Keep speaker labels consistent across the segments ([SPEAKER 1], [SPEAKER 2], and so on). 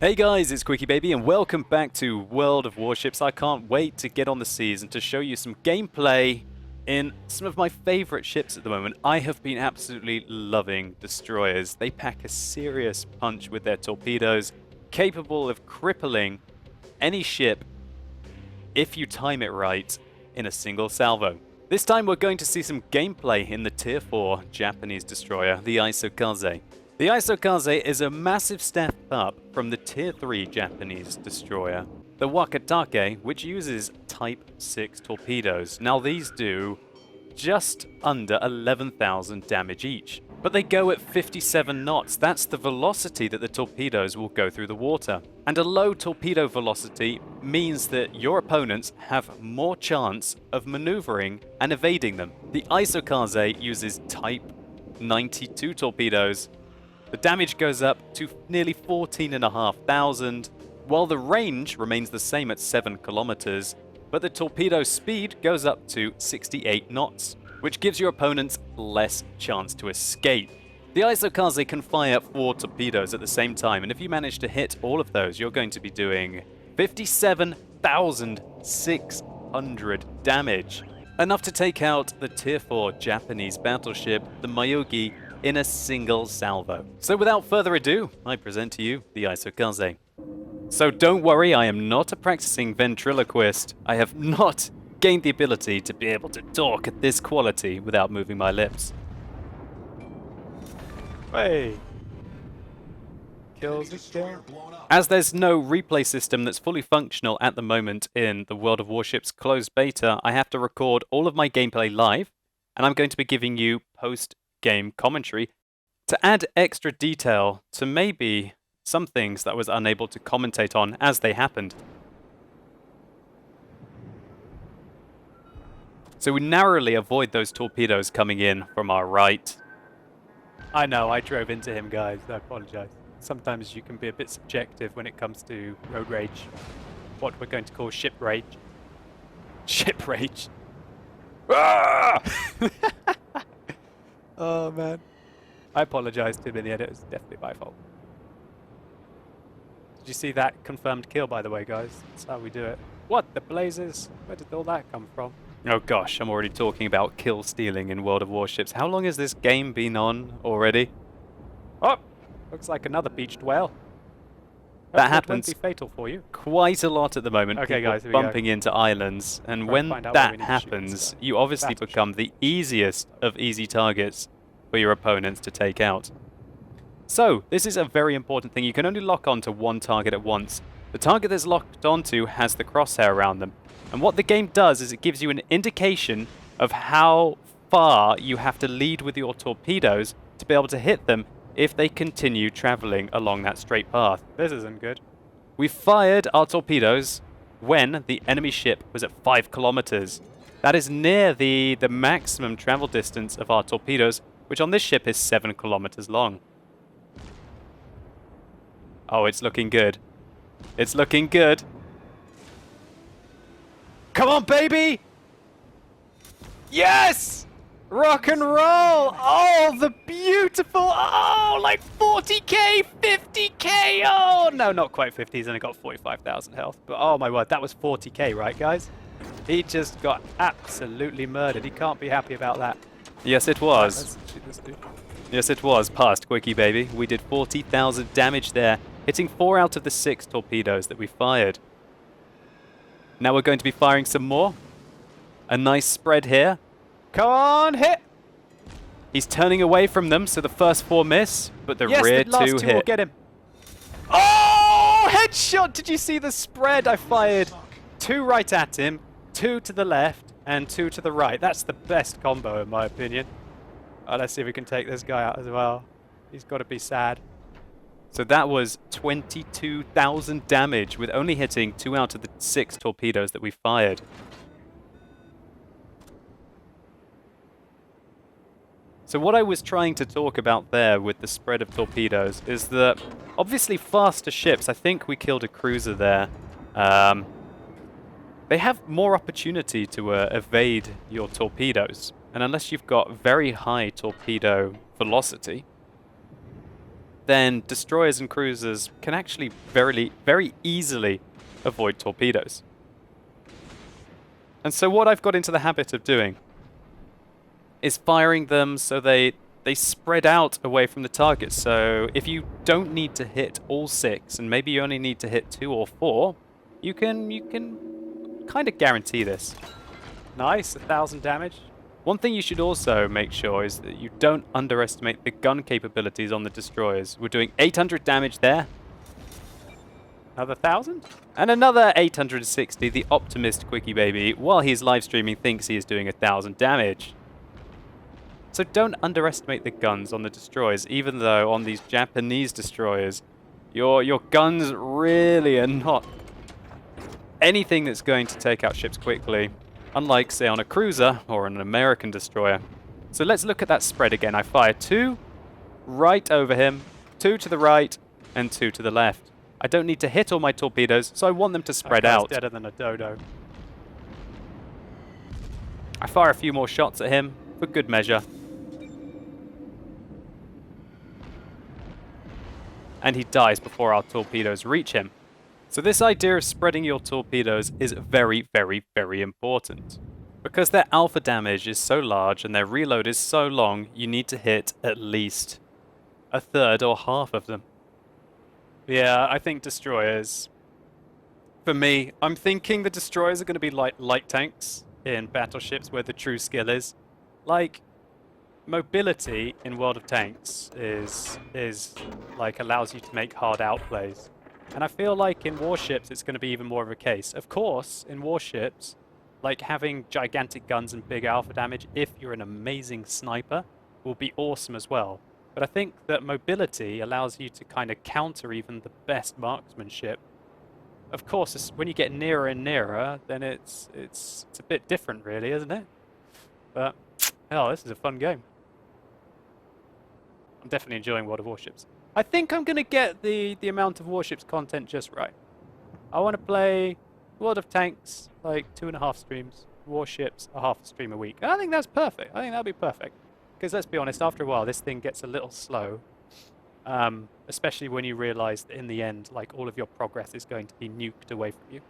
[SPEAKER 1] Hey guys, it's Quickie Baby and welcome back to World of Warships. I can't wait to get on the seas and to show you some gameplay in some of my favorite ships at the moment. I have been absolutely loving destroyers. They pack a serious punch with their torpedoes, capable of crippling any ship if you time it right in a single salvo. This time we're going to see some gameplay in the Tier 4 Japanese destroyer, the Isokaze. The Isokaze is a massive step up from the Tier 3 Japanese destroyer, the Wakatake, which uses Type 6 torpedoes. Now these do just under 11,000 damage each, but they go at 57 knots. That's the velocity that the torpedoes will go through the water. And a low torpedo velocity means that your opponents have more chance of maneuvering and evading them. The Isokaze uses Type 92 torpedoes. The damage goes up to nearly 14,500, while the range remains the same at 7 kilometers, but the torpedo speed goes up to 68 knots, which gives your opponents less chance to escape. The Isokaze can fire 4 torpedoes at the same time, and if you manage to hit all of those, you're going to be doing 57,600 damage. Enough to take out the Tier 4 Japanese battleship, the Mayugi, in a single salvo. So without further ado, I present to you the Isokaze. So don't worry, I am not a practicing ventriloquist. I have not gained the ability to be able to talk at this quality without moving my lips.
[SPEAKER 2] Hey! Kills again.
[SPEAKER 1] As there's no replay system that's fully functional at the moment in the World of Warships closed beta, I have to record all of my gameplay live, and I'm going to be giving you post-game commentary to add extra detail to maybe some things that I was unable to commentate on as they happened. So we narrowly avoid those torpedoes coming in from our right.
[SPEAKER 2] I know, I drove into him, guys. I apologize. Sometimes you can be a bit subjective when it comes to road rage. What we're going to call ship rage. Ship rage. Ah! Oh, man. I apologize to him in the end. It was definitely my fault. Did you see that confirmed kill, by the way, guys? That's how we do it. What the blazes? Where did all that come from?
[SPEAKER 1] Oh gosh, I'm already talking about kill stealing in World of Warships. How long has this game been on already?
[SPEAKER 2] Oh! Looks like another beached whale.
[SPEAKER 1] That
[SPEAKER 2] Hope
[SPEAKER 1] happens
[SPEAKER 2] won't be fatal for you.
[SPEAKER 1] quite a lot at the moment.
[SPEAKER 2] Okay,
[SPEAKER 1] People
[SPEAKER 2] guys, here we go.
[SPEAKER 1] bumping into islands, and
[SPEAKER 2] Try and
[SPEAKER 1] when
[SPEAKER 2] find out where we
[SPEAKER 1] that
[SPEAKER 2] need to shoot
[SPEAKER 1] happens,
[SPEAKER 2] stuff.
[SPEAKER 1] you obviously
[SPEAKER 2] Battleship.
[SPEAKER 1] become the easiest of easy targets for your opponents to take out. So, this is a very important thing. You can only lock onto one target at once. The target that's locked onto has the crosshair around them. And what the game does is it gives you an indication of how far you have to lead with your torpedoes to be able to hit them if they continue traveling along that straight path.
[SPEAKER 2] This isn't good.
[SPEAKER 1] We fired our torpedoes when the enemy ship was at 5 kilometers. That is near the maximum travel distance of our torpedoes, which on this ship is 7 kilometers long. Oh, it's looking good. It's looking good. Come on, baby! Yes! Rock and roll! Oh, the beautiful... Oh, like 40k, 50k! Oh, no, not quite 50. He's only got 45,000 health. But oh my word, that was 40k, right, guys? He just got absolutely murdered. He can't be happy about that. Yes, it was.
[SPEAKER 2] Let's shoot this dude.
[SPEAKER 1] Yes, it was. Past Quickie Baby. We did 40,000 damage there, hitting 4 out of the 6 torpedoes that we fired. Now we're going to be firing some more. A nice spread here.
[SPEAKER 2] Come on, hit!
[SPEAKER 1] He's turning away from them, so the first 4 miss, but the
[SPEAKER 2] Yes,
[SPEAKER 1] rear
[SPEAKER 2] the last
[SPEAKER 1] 2
[SPEAKER 2] two will
[SPEAKER 1] hit.
[SPEAKER 2] get him. Oh, headshot! Did you see the spread? I fired 2 right at him, 2 to the left, and 2 to the right. That's the best combo, in my opinion. Let's see if we can take this guy out as well. He's got to be sad.
[SPEAKER 1] So that was 22,000 damage with only hitting 2 out of the 6 torpedoes that we fired. So what I was trying to talk about there with the spread of torpedoes is that obviously faster ships, I think we killed a cruiser there, they have more opportunity to evade your torpedoes. And unless you've got very high torpedo velocity, then destroyers and cruisers can actually very easily avoid torpedoes. And so what I've got into the habit of doing is firing them so they spread out away from the target. So if you don't need to hit all 6 and maybe you only need to hit 2 or 4, you can kind of guarantee this.
[SPEAKER 2] Nice, 1,000 damage.
[SPEAKER 1] One thing you should also make sure is that you don't underestimate the gun capabilities on the destroyers. We're doing 800 damage there.
[SPEAKER 2] Another 1,000?
[SPEAKER 1] And another 860, the Optimist Quickie Baby, while he's live streaming, thinks he is doing 1,000 damage. So don't underestimate the guns on the destroyers, even though on these Japanese destroyers, your guns really are not anything that's going to take out ships quickly, unlike, say, on a cruiser or an American destroyer. So let's look at that spread again. I fire 2 right over him, 2 to the right, and 2 to the left. I don't need to hit all my torpedoes, so I want them to spread
[SPEAKER 2] That guy's
[SPEAKER 1] out.
[SPEAKER 2] deader than a dodo.
[SPEAKER 1] I fire a few more shots at him, for good measure. And he dies before our torpedoes reach him. So this idea of spreading your torpedoes is very important. Because their alpha damage is so large and their reload is so long, you need to hit at least a third or half of them.
[SPEAKER 2] Yeah, I think destroyers. For me, I'm thinking the destroyers are going to be like light tanks in battleships where the true skill is. Like, mobility in World of Tanks is like allows you to make hard outplays. And I feel like in warships it's going to be even more of a case. Of course, in warships, like having gigantic guns and big alpha damage, if you're an amazing sniper, will be awesome as well. But I think that mobility allows you to kind of counter even the best marksmanship. Of course, when you get nearer and nearer, then it's a bit different, really, isn't it? But hell, this is a fun game. I'm definitely enjoying World of Warships. I think I'm going to get the amount of Warships content just right. I want to play World of Tanks, like 2.5 streams. Warships, a half a stream a week. I think that's perfect. I think that'll be perfect. Because let's be honest, after a while, this thing gets a little slow. Especially when you realize that in the end, like, all of your progress is going to be nuked away from you.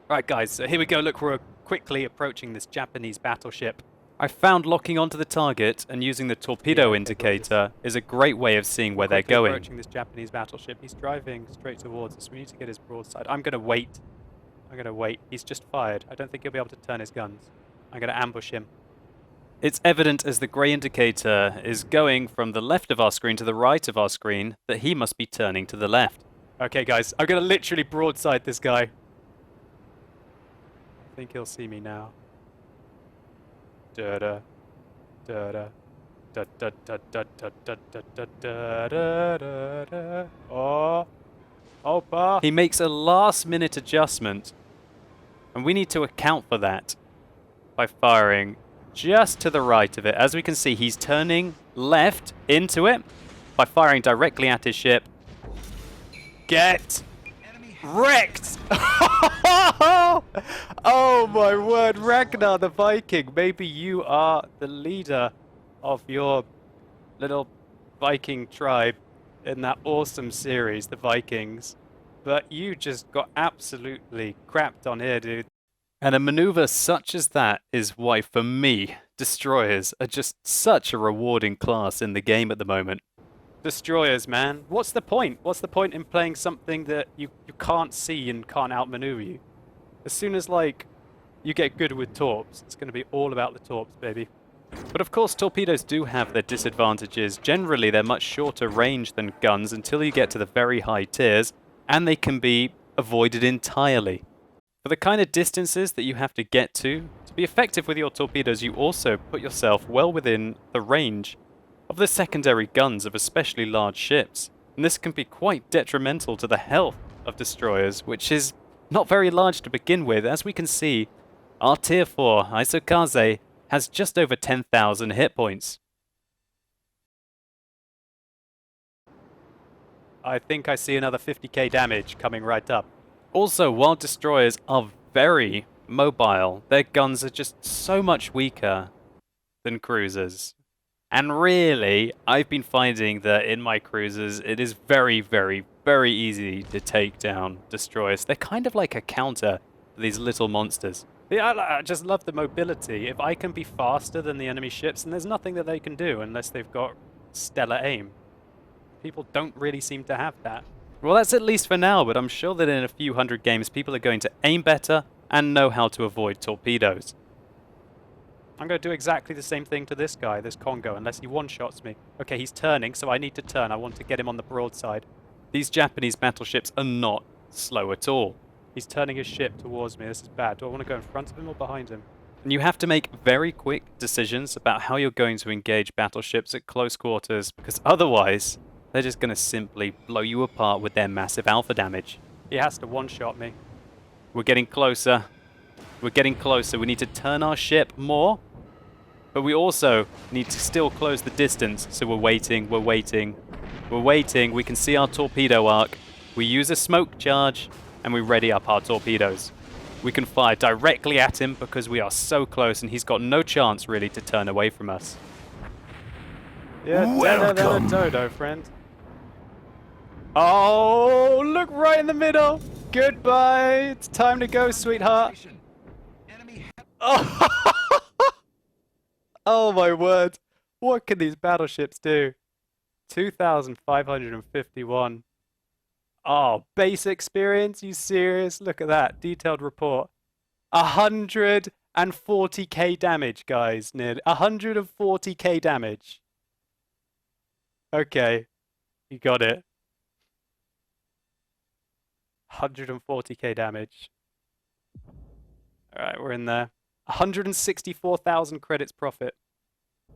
[SPEAKER 2] Right, guys, so here we go. Look, we're quickly approaching this Japanese battleship.
[SPEAKER 1] I found locking onto the target and using the torpedo indicator is a great way of seeing where they're going.
[SPEAKER 2] Approaching this Japanese battleship. He's driving straight towards us. We need to get his broadside. I'm going to wait. He's just fired. I don't think he'll be able to turn his guns. I'm going to ambush him.
[SPEAKER 1] It's evident as the grey indicator is going from the left of our screen to the right of our screen that he must be turning to the left.
[SPEAKER 2] Okay, guys, I'm going to literally broadside this guy. I think he'll see me now. Da-da, da-da, da-da-da-da-da-da-da-da-da-da. Oh, Opa!
[SPEAKER 1] He makes a last-minute adjustment, and we need to account for that by firing just to the right of it. As we can see, he's turning left into it by firing directly at his ship.
[SPEAKER 2] Get wrecked! Oh my word, Ragnar the Viking, maybe you are the leader of your little Viking tribe in that awesome series, the Vikings, but you just got absolutely crapped on here, dude.
[SPEAKER 1] And a maneuver such as that is why, for me, destroyers are just such a rewarding class in the game at the moment.
[SPEAKER 2] Destroyers, man. What's the point? What's the point in playing something that you can't see and can't outmaneuver you? As soon as, like, you get good with torps, it's going to be all about the torps, baby.
[SPEAKER 1] But of course, torpedoes do have their disadvantages. Generally, they're much shorter range than guns until you get to the very high tiers, and they can be avoided entirely. For the kind of distances that you have to get to be effective with your torpedoes, you also put yourself well within the range of the secondary guns of especially large ships. And this can be quite detrimental to the health of destroyers, which is not very large to begin with. As we can see, our Tier 4 Isokaze has just over 10,000 hit points.
[SPEAKER 2] I think I see another 50k damage coming right up.
[SPEAKER 1] Also, while destroyers are very mobile, their guns are just so much weaker than cruisers. And really, I've been finding that in my cruisers, it is very, very, very easy to take down destroyers. They're kind of like a counter for these little monsters.
[SPEAKER 2] Yeah, I just love the mobility. If I can be faster than the enemy ships, then there's nothing that they can do unless they've got stellar aim. People don't really seem to have that.
[SPEAKER 1] Well, that's at least for now, but I'm sure that in a few hundred games, people are going to aim better and know how to avoid torpedoes.
[SPEAKER 2] I'm going to do exactly the same thing to this guy, this Congo, unless he one-shots me. Okay, he's turning, so I need to turn. I want to get him on the broadside.
[SPEAKER 1] These Japanese battleships are not slow at all.
[SPEAKER 2] He's turning his ship towards me. This is bad. Do I want to go in front of him or behind him?
[SPEAKER 1] And you have to make very quick decisions about how you're going to engage battleships at close quarters, because otherwise, they're just going to simply blow you apart with their massive alpha damage.
[SPEAKER 2] He has to one-shot me.
[SPEAKER 1] We're getting closer. We're getting closer. We need to turn our ship more. But we also need to still close the distance, so we're waiting, we're waiting, we're waiting. We can see our torpedo arc. We use a smoke charge, and we ready up our torpedoes. We can fire directly at him because we are so close, and he's got no chance, really, to turn away from us.
[SPEAKER 2] Yeah, welcome, Dodo, friend. Oh, look right in the middle. Goodbye. It's time to go, sweetheart. Oh. Oh my word. What can these battleships do? 2,551. Oh, base experience? You serious? Look at that. Detailed report. 140k damage, guys. Nearly 140k damage. Okay. You got it. 140k damage. Alright, we're in there. 164,000 credits profit.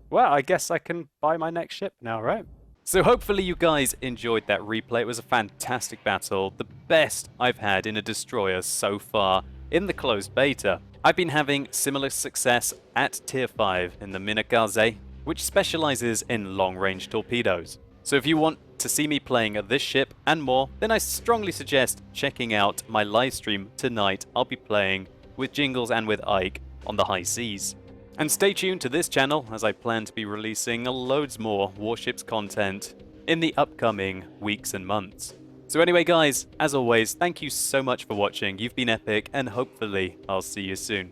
[SPEAKER 2] Well, I guess I can buy my next ship now, right?
[SPEAKER 1] So hopefully you guys enjoyed that replay. It was a fantastic battle, the best I've had in a destroyer so far in the closed beta. I've been having similar success at Tier 5 in the Minagaze, which specializes in long-range torpedoes. So if you want to see me playing this ship and more, then I strongly suggest checking out my live stream tonight. I'll be playing with Jingles and with Ike on the high seas. And stay tuned to this channel as I plan to be releasing loads more Warships content in the upcoming weeks and months. So anyway guys, as always, thank you so much for watching. You've been epic and hopefully I'll see you soon.